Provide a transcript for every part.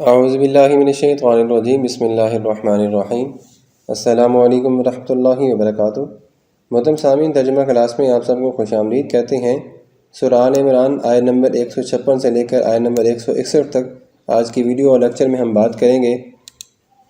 اعوذ باللہ من الشیطان الرجیم بسم اللہ الرحمن الرحیم۔ السلام علیکم ورحمۃ اللہ وبرکاتہ۔ محترم سامعین، ترجمہ کلاس میں آپ سب کو خوش آمدید کہتے ہیں۔ سورہ آل عمران آیت نمبر 156 سے لے کر آیت نمبر 161 تک آج کی ویڈیو اور لیکچر میں ہم بات کریں گے۔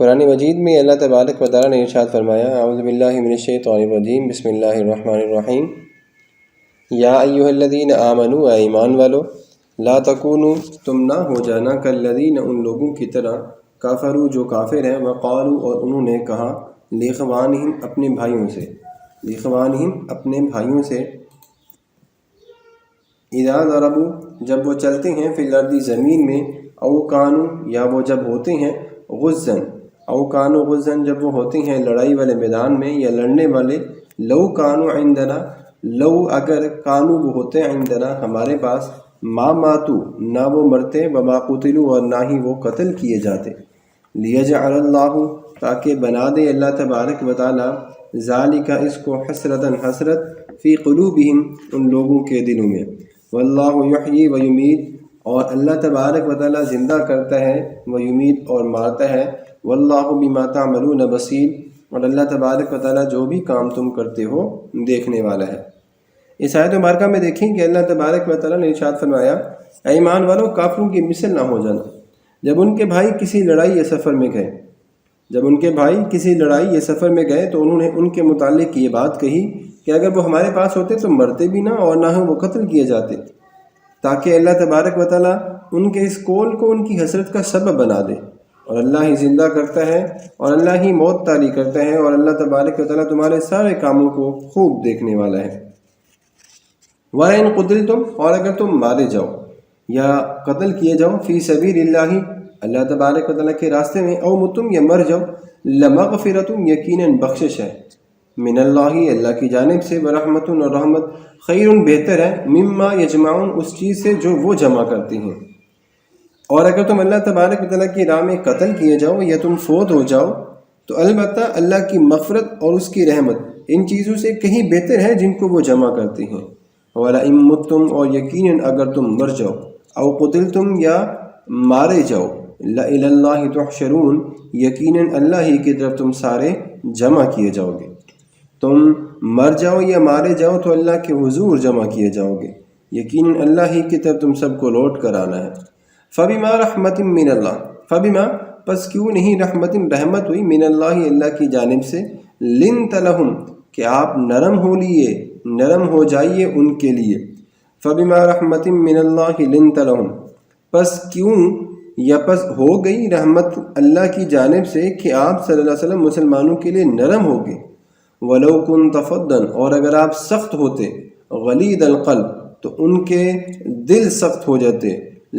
قرآن مجید میں اللہ تبارک و تعالیٰ نے ارشاد فرمایا، اعوذ باللہ من الشیطان الرجیم بسم اللہ الرحمن الرحیم۔ یا ایھا الذین آمنوا، اے ایمان والو، لا تکونوا، تم نہ ہو جانا، کالذین، ان لوگوں کی طرح، کافروا، جو کافر ہیں، وقالوا، اور انہوں نے کہا، لاخوانہم، اپنے بھائیوں سے، لاخوانہم، اپنے بھائیوں سے، اذا ضربوا، جب وہ چلتے ہیں، فی الارض، زمین میں، او کانوا، یا وہ جب ہوتے ہیں، غزن، او کانوا غزن، جب وہ ہوتے ہیں لڑائی والے میدان میں یا لڑنے والے، لو کانوا عندنا، لو، اگر، کانوا، وہ ہوتے عندنا، ہمارے پاس، ما ماتوا، نہ وہ مرتے، وما قتلوا، اور نہ ہی وہ قتل کیے جاتے، لیجعل اللہ، تاکہ بنا دے اللہ تبارک و تعالی، ذالک، اس کو، حسرتاً، حسرت، فی قلوبہم، ان لوگوں کے دلوں میں، واللہ یحیی و یمیت، اور اللہ تبارک و تعالی زندہ کرتا ہے، و یمیت، اور مارتا ہے، واللہ بما تعملون بصیر، اور اللہ تبارک و تعالی جو بھی کام تم کرتے ہو دیکھنے والا ہے۔ اس آیت مبارکہ میں دیکھیں کہ اللہ تبارک و تعالیٰ نے ارشاد فرمایا، اے ایمان والو، کافروں کی مثل نہ ہو جانا۔ جب ان کے بھائی کسی لڑائی یا سفر میں گئے، تو انہوں نے ان کے متعلق یہ بات کہی کہ اگر وہ ہمارے پاس ہوتے تو مرتے بھی نہ، اور نہ ہی وہ قتل کیے جاتے، تاکہ اللہ تبارک و تعالیٰ ان کے اس قول کو ان کی حسرت کا سبب بنا دے۔ اور اللہ ہی زندہ کرتا ہے، اور اللہ ہی موت طاری کرتا ہے، اور اللہ تبارک و تعالیٰ تمہارے سارے کاموں کو خوب دیکھنے والا ہے۔ وَإِن قُتِلْتُمْ، اور اگر تم مارے جاؤ یا قتل کیے جاؤ، فی سبیل اللہ، اللہ تبارک و تعالیٰ کے راستے میں، او متم، یا مر جاؤ، لمغفرۃ، یقیناً بخشش ہے، من اللہ، اللہ کی جانب سے، ورحمۃ، اور رحمت، خیر، بہتر ہے، مما یجمعون، اس چیز سے جو وہ جمع کرتی ہیں۔ اور اگر تم اللہ تبارک و تعالیٰ کی راہ میں قتل کیے جاؤ یا تم فوت ہو جاؤ، تو البتہ اللہ کی مغفرت اور اس کی رحمت ان چیزوں سے کہیں بہتر ہے جن کو وہ جمع کرتی ہیں۔ وَلَئِن مُتُّمْ، اور یقیناً اگر تم مر جاؤ، او قتلتم، یا مارے جاؤ، لَإِلَى اللَّهِ تُحْشَرُونَ، یقیناً اللہ ہی کی طرف تم سارے جمع کیے جاؤ گے۔ تم مر جاؤ یا مارے جاؤ تو اللہ کے حضور جمع کیے جاؤ گے، یقیناً اللہ ہی کی طرف تم سب کو لوٹ کر آنا ہے۔ فَبِمَا رَحْمَةٍ مِّنَ اللَّهِ، فَبِمَا، پس کیوں نہیں، رحمت، رحمت ہوئی، من اللہ، اللہ کی جانب سے، لِنْتَ لَهُمْ، کہ آپ نرم ہو جائیے ان کے لیے۔ فَبِمَا رَحْمَةٍ مِّنَ اللَّهِ لِنْتَ لَهُمْ، پس کیوں یا پس ہو گئی رحمت اللہ کی جانب سے کہ آپ صلی اللہ علیہ وسلم مسلمانوں کے لیے نرم ہو گئے۔ وَلَوْ كُنْتَ فَضًّا، اور اگر آپ سخت ہوتے، غلیظ القلب، تو ان کے دل سخت ہو جاتے،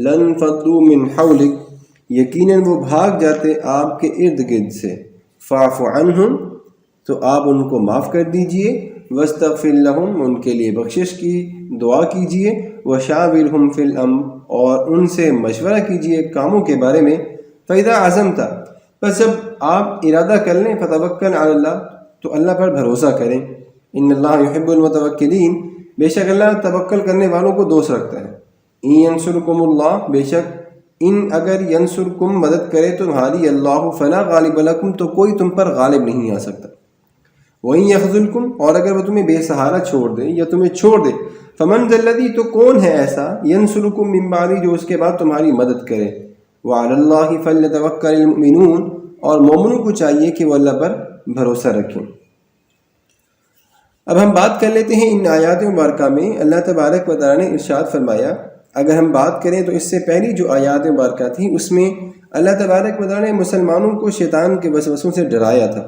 لَانْفَضُّوا مِنْ حَوْلِكَ، یقیناً وہ بھاگ جاتے آپ کے ارد گرد سے۔ فَاعْفُ عَنْهُمْ، تو آپ ان کو معاف کر دیجئے، وَاسْتَغْفِرْ لَهُمْ، ان کے لیے بخشش کی دعا کیجئے، وَشَاوِرْهُمْ فِي الْأَمْرِ، اور ان سے مشورہ کیجئے کاموں کے بارے میں۔ فَإِذَا عَزَمْتَ، پس جب آپ ارادہ کر لیں، فَتَوَكَّلْ عَلَى اللَّهِ، تو اللہ پر بھروسہ کریں۔ إِنَّ اللَّهَ يُحِبُّ الْمُتَوَكِّلِينَ، بے شک اللہ توکل کرنے والوں کو دوست رکھتا ہے۔ إِن يَنْصُرْكُمُ اللَّهُ، بے شک اگر ینصرکم، مدد کرے تمہاری، اللہ، فلا غالب لکم، تو کوئی تم پر غالب نہیں آ سکتا۔ وَإِن يَخْذُلْكُمْ، اور اگر وہ تمہیں بے سہارا چھوڑ دے یا تمہیں چھوڑ دے، فَمَنْ ذَا الَّذِي، تو کون ہے ایسا، يَنْصُرُكُمْ مِنْ بَعْدِهِ، جو اس کے بعد تمہاری مدد کرے۔ وَعَلَى اللَّهِ فَلْيَتَوَكَّلِ الْمُؤْمِنُونَ، اور مومنوں کو چاہیے کہ وہ اللہ پر بھروسہ رکھیں۔ اب ہم بات کر لیتے ہیں ان آیات مبارکہ میں اللہ تبارک و تعالیٰ نے ارشاد فرمایا۔ اگر ہم بات کریں تو اس سے پہلی جو آیات مبارکہ تھیں، اس میں اللہ تبارک و تعالیٰ نے مسلمانوں کو شیطان کے وسوسوں سے ڈرایا تھا،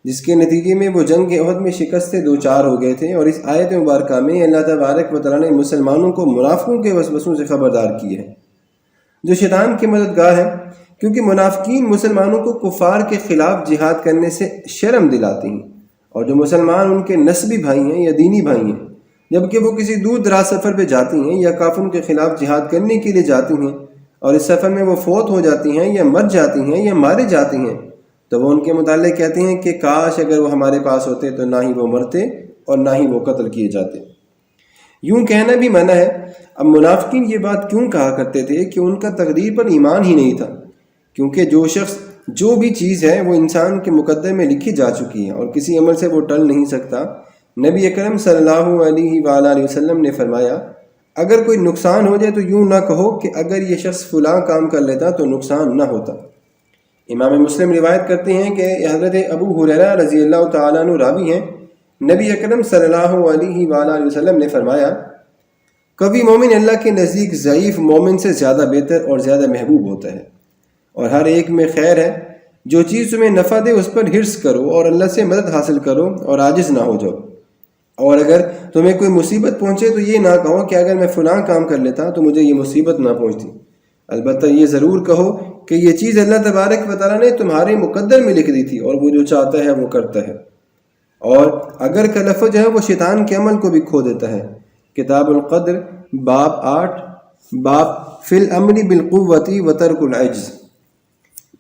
جس کے نتیجے میں وہ جنگ احد میں شکست سے دوچار ہو گئے تھے۔ اور اس آیت مبارکہ میں اللہ تبارک و تعالیٰ نے مسلمانوں کو منافقوں کے وسوسوں سے خبردار کیا ہے، جو شیطان کے مددگار ہیں، کیونکہ منافقین مسلمانوں کو کفار کے خلاف جہاد کرنے سے شرم دلاتے ہیں، اور جو مسلمان ان کے نسبی بھائی ہیں یا دینی بھائی ہیں، جبکہ وہ کسی دور دراز سفر پہ جاتی ہیں یا کافروں کے خلاف جہاد کرنے کے لیے جاتی ہیں، اور اس سفر میں وہ فوت ہو جاتی ہیں یا مر جاتی ہیں یا مارے جاتی ہیں، تو وہ ان کے متعلق کہتے ہیں کہ کاش اگر وہ ہمارے پاس ہوتے تو نہ ہی وہ مرتے اور نہ ہی وہ قتل کیے جاتے۔ یوں کہنا بھی منع ہے۔ اب منافقین یہ بات کیوں کہا کرتے تھے کہ ان کا تقدیر پر ایمان ہی نہیں تھا، کیونکہ جو شخص جو بھی چیز ہے وہ انسان کے مقدر میں لکھی جا چکی ہے اور کسی عمل سے وہ ٹل نہیں سکتا۔ نبی اکرم صلی اللہ علیہ وآلہ وسلم نے فرمایا، اگر کوئی نقصان ہو جائے تو یوں نہ کہو کہ اگر یہ شخص فلاں کام کر لیتا تو نقصان نہ ہوتا۔ امام مسلم روایت کرتے ہیں کہ حضرت ابو ہریرہ رضی اللہ تعالیٰ عنہ راوی ہیں، نبی اکرم صلی اللہ علیہ وآلہ وسلم نے فرمایا، قوی مومن اللہ کے نزدیک ضعیف مومن سے زیادہ بہتر اور زیادہ محبوب ہوتا ہے، اور ہر ایک میں خیر ہے۔ جو چیز تمہیں نفع دے اس پر حرص کرو اور اللہ سے مدد حاصل کرو اور عاجز نہ ہو جاؤ، اور اگر تمہیں کوئی مصیبت پہنچے تو یہ نہ کہو کہ اگر میں فلاں کام کر لیتا تو مجھے یہ مصیبت نہ پہنچتی، البتہ یہ ضرور کہو کہ یہ چیز اللہ تبارک و تعالیٰ نے تمہارے مقدر میں لکھ دی تھی اور وہ جو چاہتا ہے وہ کرتا ہے، اور اگر کا لفظ جو ہے وہ شیطان کے عمل کو بھی کھو دیتا ہے۔ کتاب القدر باب 8 باب فی الامر بالقوت و ترک العجز۔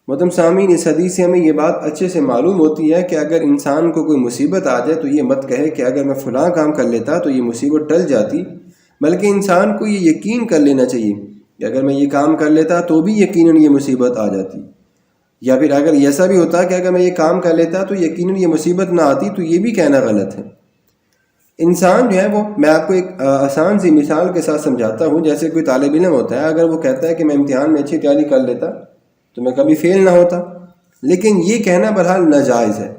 محترم سامعین، اس حدیث سے ہمیں یہ بات اچھے سے معلوم ہوتی ہے کہ اگر انسان کو کوئی مصیبت آ جائے تو یہ مت کہے کہ اگر میں فلاں کام کر لیتا تو یہ مصیبت ٹل جاتی، بلکہ انسان کو یہ یقین کر لینا چاہیے کہ اگر میں یہ کام کر لیتا تو بھی یقیناً یہ مصیبت آ جاتی، یا پھر اگر ایسا بھی ہوتا کہ اگر میں یہ کام کر لیتا تو یقیناً یہ مصیبت نہ آتی، تو یہ بھی کہنا غلط ہے۔ انسان جو ہے وہ، میں آپ کو ایک آسان سی مثال کے ساتھ سمجھاتا ہوں۔ جیسے کوئی طالب علم ہوتا ہے، اگر وہ کہتا ہے کہ میں امتحان میں اچھی تیاری کر لیتا تو میں کبھی فیل نہ ہوتا، لیکن یہ کہنا بہرحال ناجائز ہے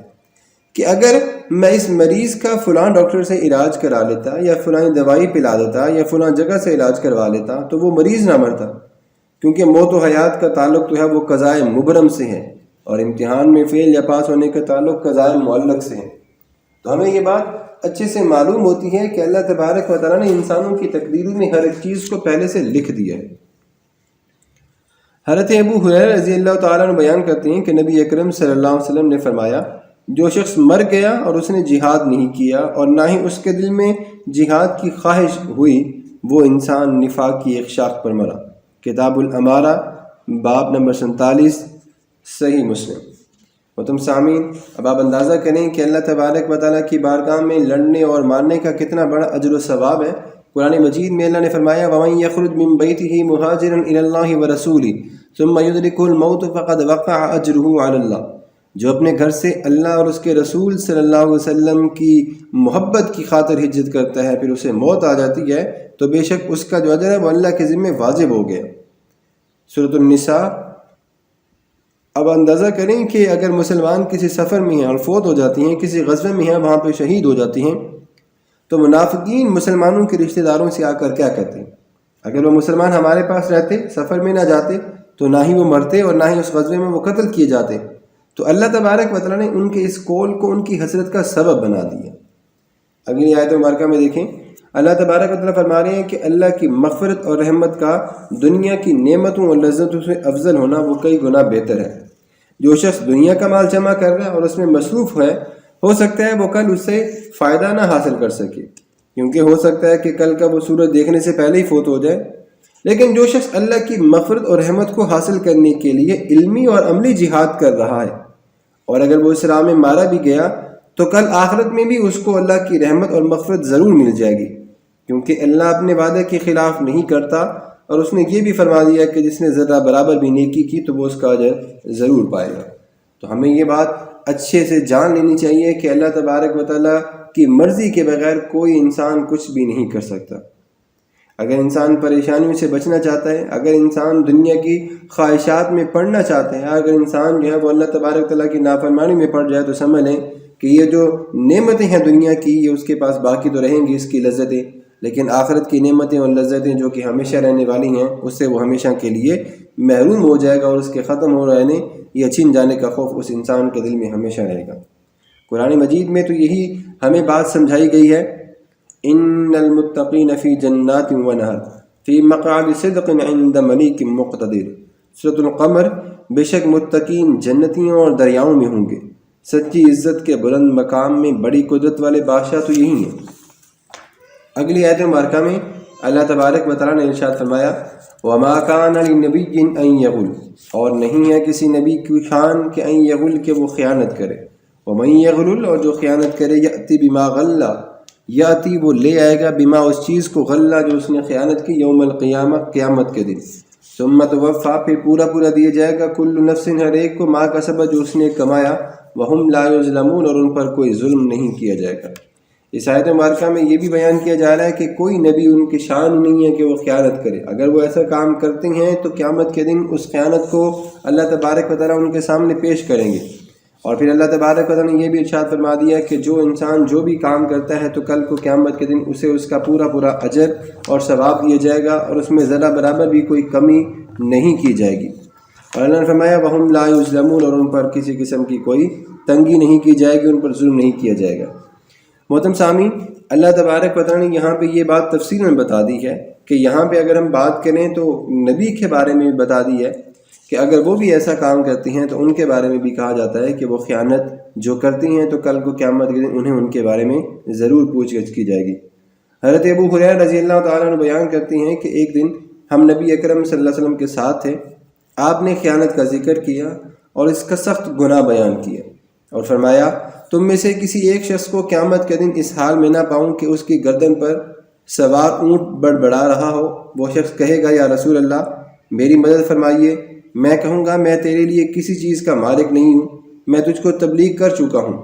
کہ اگر میں اس مریض کا فلاں ڈاکٹر سے علاج کرا لیتا یا فلاں دوائی پلا دیتا یا فلاں جگہ سے علاج کروا لیتا تو وہ مریض نہ مرتا، کیونکہ موت و حیات کا تعلق جو ہے وہ قضائے مبرم سے ہے، اور امتحان میں فیل یا پاس ہونے کا تعلق قضائے معلق سے ہے۔ تو ہمیں یہ بات اچھے سے معلوم ہوتی ہے کہ اللہ تبارک و تعالیٰ نے انسانوں کی تقدیر میں ہر ایک چیز کو پہلے سے لکھ دیا ہے۔ حضرت ابو ہریرہ رضی اللہ تعالیٰ عنہ بیان کرتے ہیں کہ نبی اکرم صلی اللہ علیہ وسلم نے فرمایا، جو شخص مر گیا اور اس نے جہاد نہیں کیا اور نہ ہی اس کے دل میں جہاد کی خواہش ہوئی، وہ انسان نفاق کی ایک شاخ پر مرا۔ کتاب الامارہ باب نمبر 47 صحیح مسلم۔ محترم سامعین، اب آپ اندازہ کریں کہ اللہ تبارک و تعالیٰ کی بارگاہ میں لڑنے اور مارنے کا کتنا بڑا اجر و ثواب ہے۔ قرآن مجید میں اللہ نے فرمایا، وَمَن يَخْرُجْ مِن بَيْتِهِ مُهَاجِرًا إِلَى اللَّهِ وَرَسُولِهِ ثُمَّ يُدْرِكْهُ الْمَوْتُ فَقَدْ وَقَعَ أَجْرُهُ عَلَى اللَّهِ، جو اپنے گھر سے اللہ اور اس کے رسول صلی اللہ علیہ وسلم کی محبت کی خاطر ہجرت کرتا ہے، پھر اسے موت آ جاتی ہے، تو بے شک اس کا جو اجر ہے وہ اللہ کے ذمہ واجب ہو گیا۔ سورۃ النساء۔ اب اندازہ کریں کہ اگر مسلمان کسی سفر میں ہیں اور فوت ہو جاتی ہیں، کسی غزوے میں ہیں، وہاں پہ شہید ہو جاتی ہیں، تو منافقین مسلمانوں کے رشتہ داروں سے آ کر کیا کہتے ہیں؟ اگر وہ مسلمان ہمارے پاس رہتے، سفر میں نہ جاتے، تو نہ ہی وہ مرتے اور نہ ہی اس غزوے میں وہ قتل کیے جاتے۔ تو اللہ تبارک و تعالیٰ نے ان کے اس قول کو ان کی حسرت کا سبب بنا دیا۔ اگلی آیت مبارکہ میں دیکھیں، اللہ تبارک و تعالیٰ فرما رہے ہیں کہ اللہ کی مغفرت اور رحمت کا دنیا کی نعمتوں اور لذتوں سے افضل ہونا وہ کئی گنا بہتر ہے۔ جو شخص دنیا کا مال جمع کر رہا ہے اور اس میں مصروف ہے، ہو سکتا ہے وہ کل اس سے فائدہ نہ حاصل کر سکے، کیونکہ ہو سکتا ہے کہ کل کا وہ سورج دیکھنے سے پہلے ہی فوت ہو جائے۔ لیکن جو شخص اللہ کی مغفرت اور رحمت کو حاصل کرنے کے لیے علمی اور عملی جہاد کر رہا ہے، اور اگر وہ اس راہ میں مارا بھی گیا تو کل آخرت میں بھی اس کو اللہ کی رحمت اور مغفرت ضرور مل جائے گی، کیونکہ اللہ اپنے وعدے کے خلاف نہیں کرتا، اور اس نے یہ بھی فرما دیا کہ جس نے ذرہ برابر بھی نیکی کی تو وہ اس کا اجر ضرور پائے گا۔ تو ہمیں یہ بات اچھے سے جان لینی چاہیے کہ اللہ تبارک و تعالیٰ کی مرضی کے بغیر کوئی انسان کچھ بھی نہیں کر سکتا۔ اگر انسان پریشانیوں سے بچنا چاہتا ہے، اگر انسان دنیا کی خواہشات میں پڑنا چاہتا ہے، اگر انسان جو ہے وہ اللہ تبارک تعالیٰ کی نافرمانی میں پڑ جائے، تو سمجھ لیں کہ یہ جو نعمتیں ہیں دنیا کی، یہ اس کے پاس باقی تو رہیں گی، اس کی لذتیں، لیکن آخرت کی نعمتیں اور لذتیں جو کہ ہمیشہ رہنے والی ہیں، اس سے وہ ہمیشہ کے لیے محروم ہو جائے گا، اور اس کے ختم ہو رہنے یا چھن جانے کا خوف اس انسان کے دل میں ہمیشہ رہے گا۔ قرآن مجید میں تو یہی ہمیں بات سمجھائی گئی ہے، ان المتقین فی جنات و نہر فی مقعد صدق عند ملیک مقتدر۔ سورۃ القمر، بے شک متقین جنتیوں اور دریاؤں میں ہوں گے، سچی عزت کے بلند مقام میں بڑی قدرت والے بادشاہ تو یہی ہیں۔ اگلی آیت مبارکہ میں اللہ تبارک و تعالیٰ نے ارشاد فرمایا، وَمَا كَانَ لِنَبِيٍّ أَن يَغُلَّ، اور نہیں ہے کسی نبی کی شان کہ ان یغل کہ وہ خیانت کرے، وَمَن يَغْلُلْ، اور جو خیانت کرے، یأتی بما غل، یاتی وہ لے آئے گا، بما اس چیز کو غلہ جو اس نے خیانت کی، یوم القیامہ قیامت کے دن، ثم توفا پھر پورا پورا دیا جائے گا کل نفس ہر ایک کو ما کسبت جو اس نے کمایا وہم لا یظلمون اور ان پر کوئی ظلم نہیں کیا جائے گا۔ اس آیت مبارکہ میں یہ بھی بیان کیا جا رہا ہے کہ کوئی نبی ان کی شان نہیں ہے کہ وہ خیانت کرے۔ اگر وہ ایسا کام کرتے ہیں تو قیامت کے دن اس خیانت کو اللہ تبارک و تعالیٰ ان کے سامنے پیش کریں گے۔ اور پھر اللہ تبارک و تعالیٰ نے یہ بھی ارشاد فرما دیا کہ جو انسان جو بھی کام کرتا ہے تو کل کو قیامت کے دن اسے اس کا پورا پورا اجر اور ثواب دیا جائے گا اور اس میں ذرا برابر بھی کوئی کمی نہیں کی جائے گی۔ اور اللہ نے فرمایا وَهُمْ لَا يُظْلَمُونَ اور ان پر کسی قسم کی کوئی تنگی نہیں کی جائے گی، ان پر ظلم نہیں کیا جائے گا۔ محترم سامعین، اللہ تبارک و تعالیٰ نے یہاں پہ یہ بات تفصیل میں بتا دی ہے کہ یہاں پہ اگر ہم بات کریں تو نبی کے بارے میں بھی بتا دی ہے کہ اگر وہ بھی ایسا کام کرتی ہیں تو ان کے بارے میں بھی کہا جاتا ہے کہ وہ خیانت جو کرتی ہیں تو کل کو قیامت کے دن انہیں ان کے بارے میں ضرور پوچھ گچھ کی جائے گی۔ حضرت ابو ہریرہ رضی اللہ تعالیٰ عنہ بیان کرتی ہیں کہ ایک دن ہم نبی اکرم صلی اللہ علیہ وسلم کے ساتھ تھے، آپ نے خیانت کا ذکر کیا اور اس کا سخت گناہ بیان کیا اور فرمایا تم میں سے کسی ایک شخص کو قیامت کے دن اس حال میں نہ پاؤں کہ اس کی گردن پر سوار اونٹ بڑبڑا رہا ہو۔ وہ شخص کہے گا یا رسول اللہ میری مدد فرمائیے، میں کہوں گا میں تیرے لیے کسی چیز کا مالک نہیں ہوں، میں تجھ کو تبلیغ کر چکا ہوں۔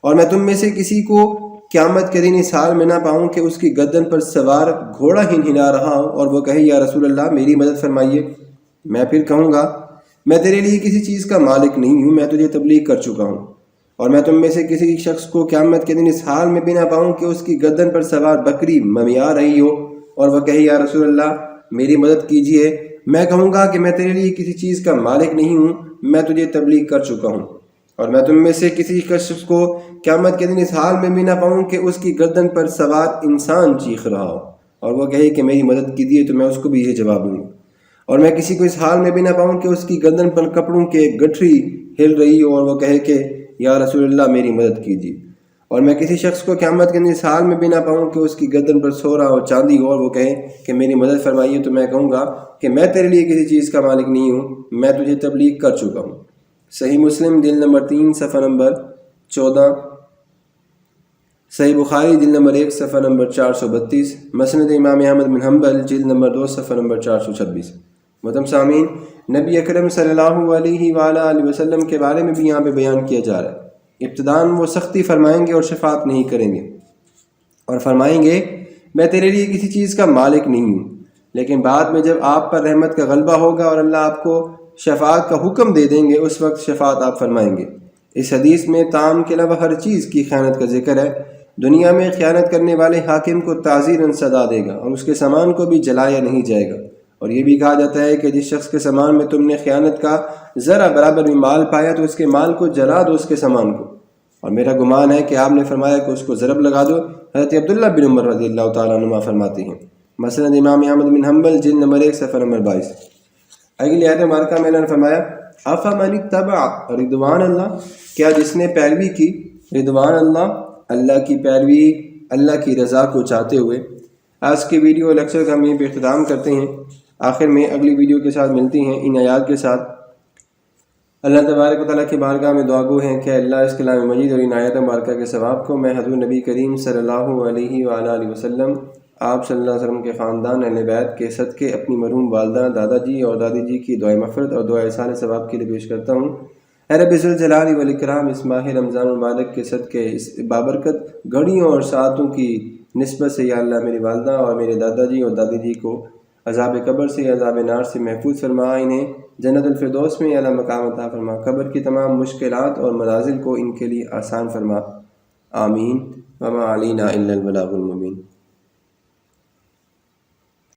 اور میں تم میں سے کسی کو قیامت کے دن اس حال میں نہ پاؤں کہ اس کی گردن پر سوار گھوڑا ہنہنا رہا ہو اور وہ کہے یا رسول اللہ میری مدد فرمائیے، میں پھر کہوں گا میں تیرے لیے کسی چیز کا مالک نہیں ہوں، میں تجھے تبلیغ کر چکا ہوں۔ اور میں تم میں سے کسی شخص کو قیامت کے دن اس حال میں بھی نہ پاؤں کہ اس کی گردن پر سوار بکری ممیا رہی ہو اور وہ کہے یا رسول اللہ میری مدد کیجیے، میں کہوں گا کہ میں تیرے لیے کسی چیز کا مالک نہیں ہوں، میں تجھے تبلیغ کر چکا ہوں۔ اور میں تم میں سے کسی شخص کو قیامت کے دن اس حال میں بھی نہ پاؤں کہ اس کی گردن پر سوار انسان چیخ رہا ہو اور وہ کہے کہ میری مدد کیجیے، تو میں اس کو بھی یہ جواب دوں گا۔ اور میں کسی کو اس حال میں بھی نہ پاؤں کہ اس کی گردن پر کپڑوں کے گٹھری ہل رہی ہو اور وہ کہے کہ یا رسول اللہ میری مدد کیجیے۔ اور میں کسی شخص کو قیامت کے دن اس حال میں بھی نہ پاؤں کہ اس کی گردن پر سونا ہو چاندی ہو اور وہ کہے کہ میری مدد فرمائیے، تو میں کہوں گا کہ میں تیرے لیے کسی چیز کا مالک نہیں ہوں، میں تجھے تبلیغ کر چکا ہوں۔ صحیح مسلم جلد نمبر 3 صفحہ نمبر 14، صحیح بخاری جلد نمبر 1 صفحہ نمبر 432، مسند امام احمد بن حنبل جلد نمبر 2 صفحہ نمبر 426۔ محترم سامعین، نبی اکرم صلی اللہ علیہ وآلہ وسلم کے بارے میں بھی یہاں پہ بیان کیا جا رہا ہے۔ ابتداً وہ سختی فرمائیں گے اور شفاعت نہیں کریں گے اور فرمائیں گے میں تیرے لیے کسی چیز کا مالک نہیں ہوں، لیکن بعد میں جب آپ پر رحمت کا غلبہ ہوگا اور اللہ آپ کو شفاعت کا حکم دے دیں گے اس وقت شفاعت آپ فرمائیں گے۔ اس حدیث میں طعام کے علاوہ ہر چیز کی خیانت کا ذکر ہے۔ دنیا میں خیانت کرنے والے حاکم کو تعزیراً سزا دے گا اور اس کے سامان کو بھی جلایا نہیں جائے گا۔ اور یہ بھی کہا جاتا ہے کہ جس شخص کے سامان میں تم نے خیانت کا ذرا برابر بھی مال پایا تو اس کے مال کو جلا دو، اس کے سامان کو۔ اور میرا گمان ہے کہ آپ نے فرمایا کہ اس کو ضرب لگا دو۔ حضرت عبداللہ بن عمر رضی اللہ تعالیٰ عنہ فرماتے ہیں، مسند امام احمد بن حنبل جلد نمبر 1 صفحہ نمبر 22۔ اگلی آیت مبارکہ میں اللہ نے فرمایا افمن اتبع رضوان اللہ، کیا جس نے پیروی کی رضوان اللہ، اللہ کی پیروی، اللہ کی رضا کو چاہتے ہوئے۔ آج کی ویڈیو لیکچر کا ہم یہیں پہ اختتام کرتے ہیں۔ آخر میں اگلی ویڈیو کے ساتھ ملتی ہیں ان آیات کے ساتھ۔ اللہ تبارک و تعالیٰ کی بارگاہ میں دعا گو ہیں کہ اللہ اس کلام مجید اور ان آیات مبارکہ کے ثواب کو میں حضور نبی کریم صلی اللہ علیہ وآلہ وسلم، آپ صلی اللہ علیہ وسلم کے خاندان اہل بیت کے صدقے اپنی مرحوم والدہ، دادا جی اور دادی جی کی دعائے مغفرت اور دعائے احسان ثواب کے لیے پیش کرتا ہوں۔ اے رب ذوالجلال والاکرام، اس ماہ رمضان المبارک کے صدقے اس بابرکت گھڑیوں اور ساعتوں کی نسبت سے یا اللہ میری والدہ اور میرے دادا جی اور دادی جی کو عذاب قبر سے، عذاب نار سے محفوظ فرما، انہیں جنت الفردوس میں اعلیٰ مقام عطا فرما، قبر کی تمام مشکلات اور منازل کو ان کے لیے آسان فرما، آمین۔ وما علینا الا البلاغ المبین۔